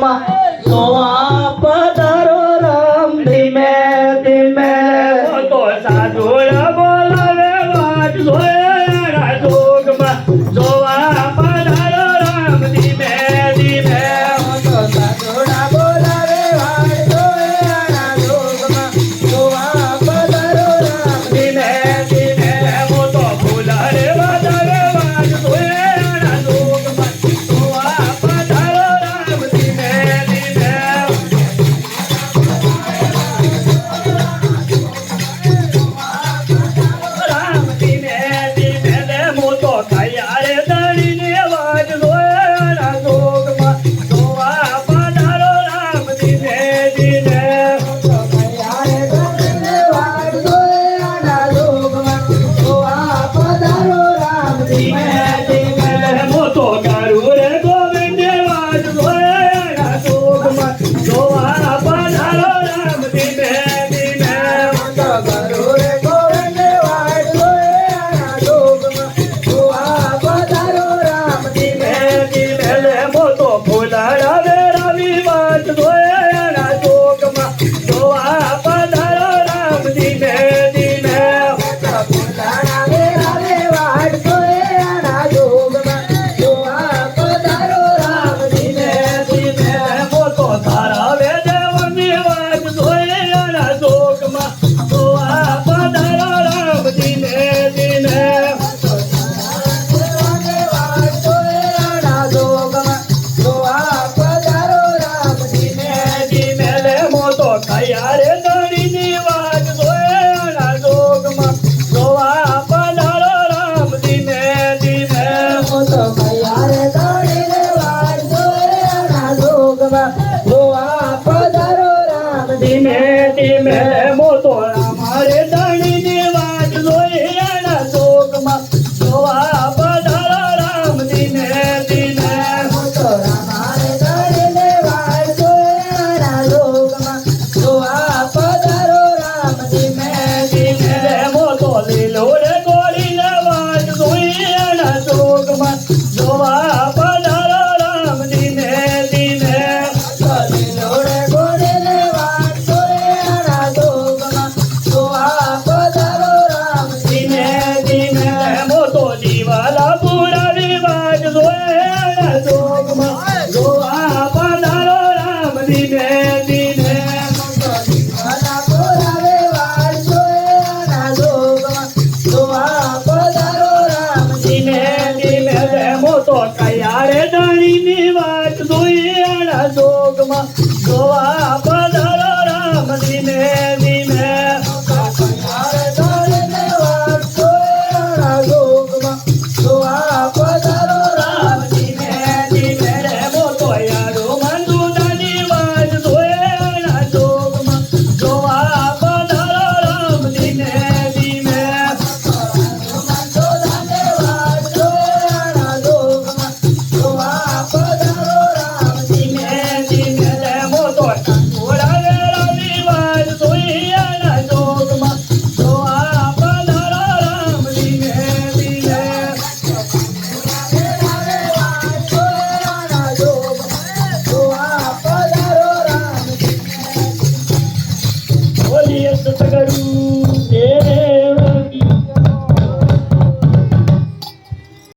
જોગમાં જોવા પધારો રામ ધીમે ધીમે તો સાધુ બોલાવે વાટ જોયા જોગમાં જોવા પધારો રામ ધીમે ધીમે તો સાધુડા બોલાવે વાટ જોયા જોગમાં જોવા પધારો રામ ધીમે ધીમે હું તો ભૂલા રે વધારે વાટ જોયા જોગમાં જોવા પધારો રામ ધીમે ધીમે રામ ધીમે ધીમે રે હું તો કયા રે દળીને વાટ જોયા જોગમાં જોવા પધારો રામ ધીમે ધીમે મોટો ગારું રે ગોવિંદ વાટ જોયા જોગમાં જોવા પધારો રામ ધીમે ધીમે ધીમે ધીમે લે મોટો ફૂલાડા વેરાવી વાટ જોયા જોગમાં જોવા પધારો રામ ધીમે ધીમે ધીમે ધીમે મોટો તારા વેદવની વાટ જોયા જોગમાં જોવા પધારો રામ ધીમે ધીમે ધીમે ધીમે લે મોટો કયા રે દળીની વાટ જોયા જોગમાં જોવા પધારો રામ ધીમે ધીમે ધીમે ધીમે મોટો અમારે દળીની વાટ જોયા જોગમાં જોવા પધારો રામ ધીમે ધીમે ધીમે રે મોટો લીલો રે ગોળીને વાટ જોયા જોગમાં જોવા પધારો રામ ધીમે ધીમે ધીમે ધીમે મોટો દીવાલા પુરાવી વાટ જોયા જોગમાં જોવા પધારો રામ ધીમે ધીમે ધીમે ધીમે રે મોટો કયા રે દળીની વાટ જોયા જોગમાં જોવા પધારો રામ ધીમે ધીમે